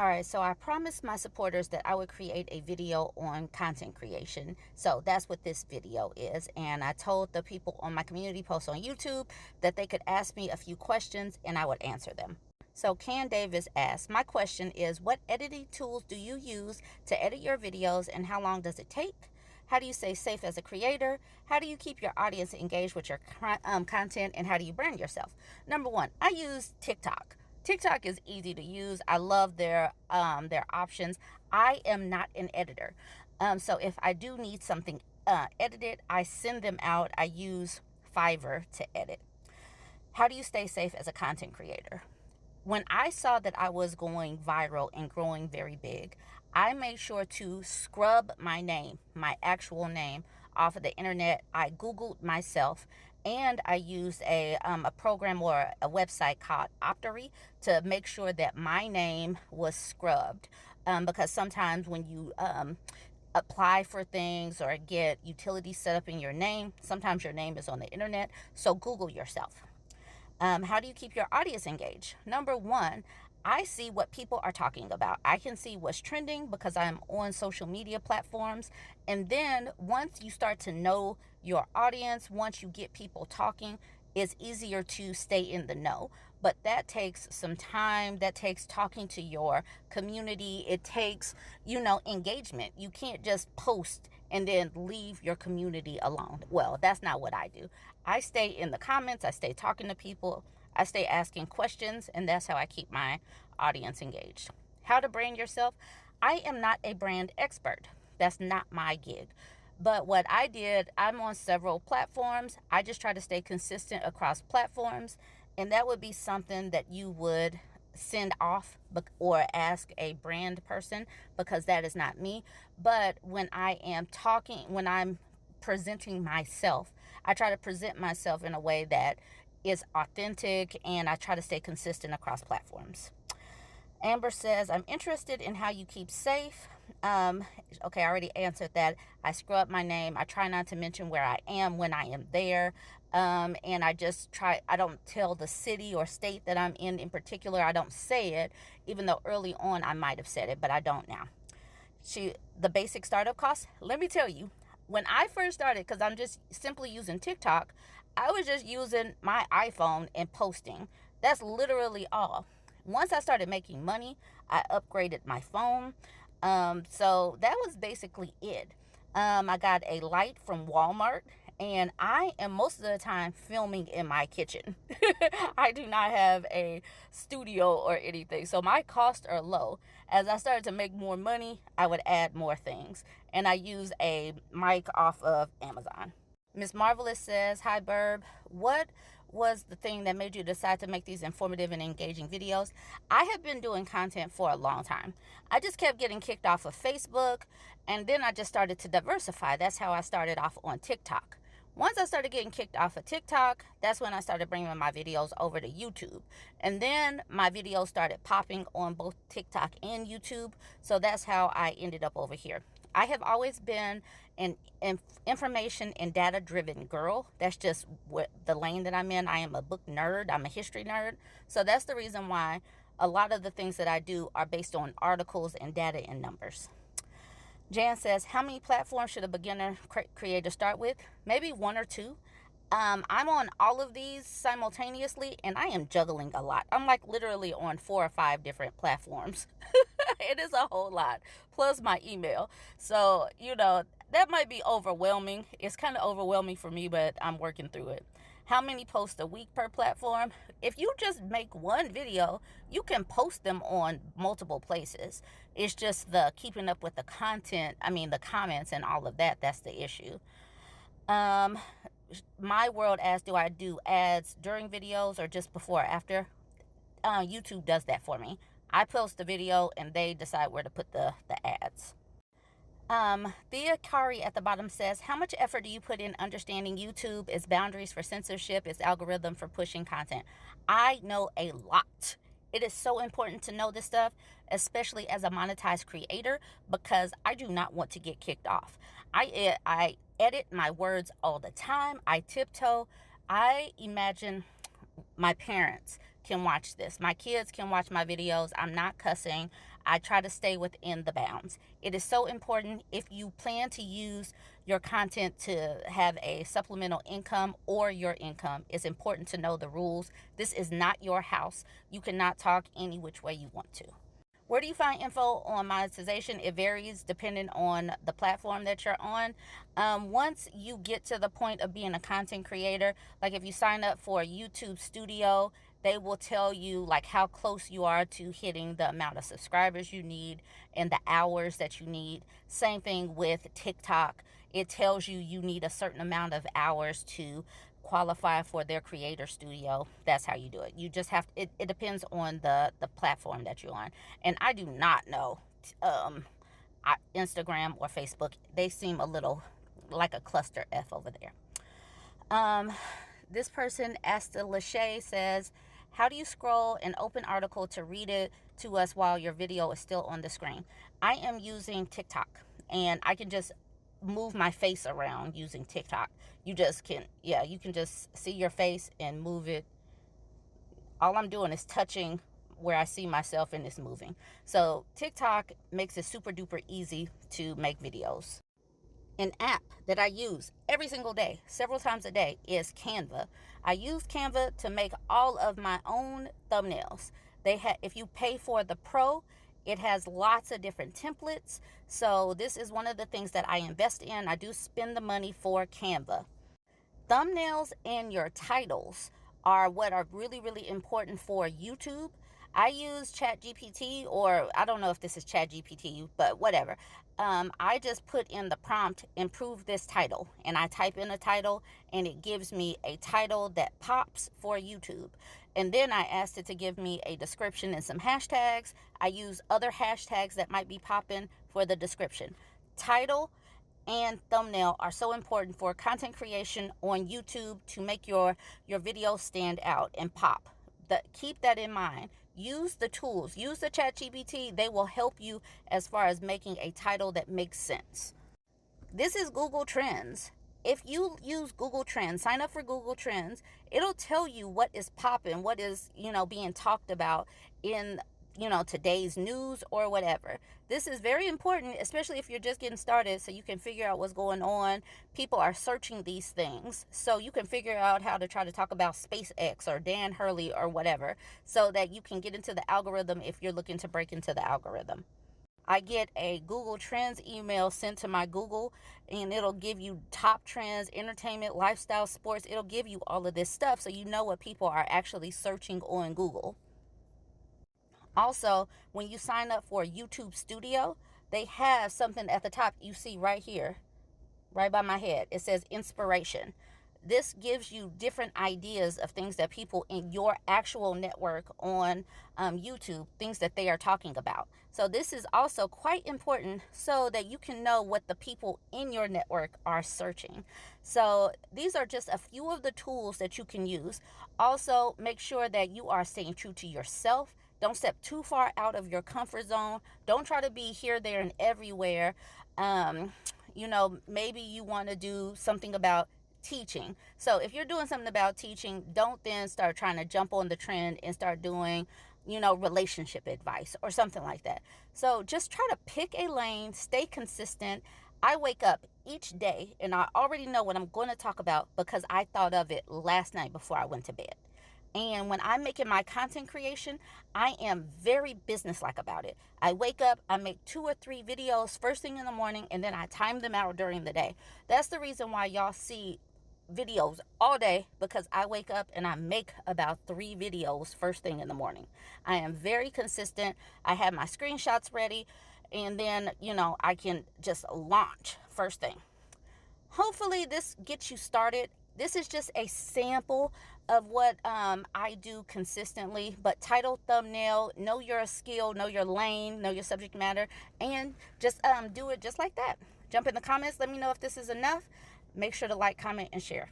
All right, so I promised my supporters that I would create a video on content creation. So that's what this video is. And I told the people on my community post on YouTube that they could ask me a few questions and I would answer them. So Can Davis asks, my question is, what editing tools do you use to edit your videos and how long does it take? How do you stay safe as a creator? How do you keep your audience engaged with your content? And how do you brand yourself? Number one, I use TikTok. TikTok is easy to use. I love their options. I am not an editor. So if I do need something edited, I send them out. I use Fiverr to edit. How do you stay safe as a content creator? When I saw that I was going viral and growing very big, I made sure to scrub my name, my actual name, off of the internet. I Googled myself and I used a program or a website called Optory to make sure that my name was scrubbed. Because sometimes when you apply for things or get utilities set up in your name, sometimes your name is on the internet. So Google yourself. How do you keep your audience engaged? Number one, I see what people are talking about. I can see what's trending because I'm on social media platforms. And then once you start to know your audience, once you get people talking, it's easier to stay in the know. But that takes some time. That takes talking to your community. It takes, engagement. You can't just post and then leave your community alone. Well, that's not what I do. I stay in the comments. I stay talking to people. I stay asking questions, and that's how I keep my audience engaged. How to brand yourself? I am not a brand expert. That's not my gig. But what I did, I'm on several platforms. I just try to stay consistent across platforms, and that would be something that you would send off or ask a brand person, because that is not me. But when I'm presenting myself, I try to present myself in a way that is authentic, and I try to stay consistent across platforms. Amber says, I'm interested in how you keep safe. Okay, I already answered that. I scrub my name. I try not to mention where I am when I am there. And I don't tell the city or state that I'm in particular. I don't say it, even though early on I might have said it, but I don't now. The basic startup costs, let me tell you, when I first started, because I'm just simply using TikTok, I was just using my iPhone and posting. That's literally all. Once I started making money, I upgraded my phone. So that was basically it. I got a light from Walmart, and I am most of the time filming in my kitchen. I do not have a studio or anything, so my costs are low. As I started to make more money, I would add more things, and I use a mic off of Amazon. Miss Marvelous says, hi Burb, what was the thing that made you decide to make these informative and engaging videos? I have been doing content for a long time. I just kept getting kicked off of Facebook, and then I just started to diversify. That's how I started off on TikTok. Once I started getting kicked off of TikTok, that's when I started bringing my videos over to YouTube. And then my videos started popping on both TikTok and YouTube. So that's how I ended up over here. I have always been an information and data driven girl. That's just what the lane that I'm in. I am a book nerd. I'm a history nerd. So that's the reason why a lot of the things that I do are based on articles and data and numbers. Jan says, how many platforms should a beginner creator start with? Maybe one or two. I'm on all of these simultaneously, and I am juggling a lot. I'm like literally on 4 or 5 different platforms. It is a whole lot, plus my email. So, that might be overwhelming. It's kind of overwhelming for me, but I'm working through it. How many posts a week per platform? If you just make one video, you can post them on multiple places. It's just the keeping up with the content, the comments and all of that, that's the issue. My World asks, do I do ads during videos or just before or after? YouTube does that for me. I post the video and they decide where to put the ads. Thea Kari at the bottom says, how much effort do you put in understanding YouTube, its boundaries for censorship, its algorithm for pushing content? I know a lot. It is so important to know this stuff, especially as a monetized creator, because I do not want to get kicked off. I edit my words all the time. I tiptoe. I imagine my parents can watch this. My kids can watch my videos. I'm not cussing. I try to stay within the bounds. It is so important if you plan to use your content to have a supplemental income or your income. It's important to know the rules. This is not your house. You cannot talk any which way you want to. Where do you find info on monetization? It varies depending on the platform that you're on. Once you get to the point of being a content creator, like if you sign up for a YouTube studio, they will tell you like how close you are to hitting the amount of subscribers you need and the hours that you need. Same thing with TikTok. It tells you you need a certain amount of hours to qualify for their creator studio. That's how you do it. You just have it depends on the platform that you're on. And I do not know Instagram or Facebook. They seem a little like a cluster F over there. This person, Asta Lachey, says, how do you scroll an open article to read it to us while your video is still on the screen? I am using TikTok, and I can just move my face around using TikTok. You just can, you can just see your face and move it. All I'm doing is touching where I see myself and it's moving. So TikTok makes it super duper easy to make videos. An app that I use every single day, several times a day, is Canva. I use Canva to make all of my own thumbnails. If you pay for the Pro, it has lots of different templates. So this is one of the things that I invest in. I do spend the money for Canva. Thumbnails and your titles are what are really, really important for YouTube. I use ChatGPT, or I don't know if this is ChatGPT, but whatever. I just put in the prompt, improve this title, and I type in a title and it gives me a title that pops for YouTube. And then I asked it to give me a description and some hashtags. I use other hashtags that might be popping for the description. Title and thumbnail are so important for content creation on YouTube to make your video stand out and pop. Keep that in mind. Use the tools, use the ChatGPT. They will help you as far as making a title that makes sense. This is Google Trends. If you use Google Trends, sign up for Google Trends, it'll tell you what is popping, what is, being talked about in today's news or whatever. This is very important, especially if you're just getting started, so you can figure out what's going on. People are searching these things, so you can figure out how to try to talk about SpaceX or Dan Hurley or whatever, so that you can get into the algorithm if you're looking to break into the algorithm. I get a Google Trends email sent to my Google, and it'll give you top trends, entertainment, lifestyle, sports. It'll give you all of this stuff, so you know what people are actually searching on Google. Also, when you sign up for YouTube Studio, they have something at the top you see right here, right by my head. It says inspiration. This gives you different ideas of things that people in your actual network on YouTube, things that they are talking about. So this is also quite important so that you can know what the people in your network are searching. So these are just a few of the tools that you can use. Also, make sure that you are staying true to yourself. Don't step too far out of your comfort zone. Don't try to be here, there, and everywhere. Maybe you want to do something about teaching. So if you're doing something about teaching, don't then start trying to jump on the trend and start doing, relationship advice or something like that. So just try to pick a lane, stay consistent. I wake up each day and I already know what I'm going to talk about because I thought of it last night before I went to bed. And when I'm making my content creation, I am very businesslike about it. I wake up, I make 2 or 3 videos first thing in the morning, and then I time them out during the day. That's the reason why y'all see videos all day, because I wake up and I make about 3 videos first thing in the morning. I am very consistent. I have my screenshots ready, and then, I can just launch first thing. Hopefully this gets you started. This is just a sample of what I do consistently, but title, thumbnail, know your skill, know your lane, know your subject matter, and just do it just like that. Jump in the comments. Let me know if this is enough. Make sure to like, comment, and share.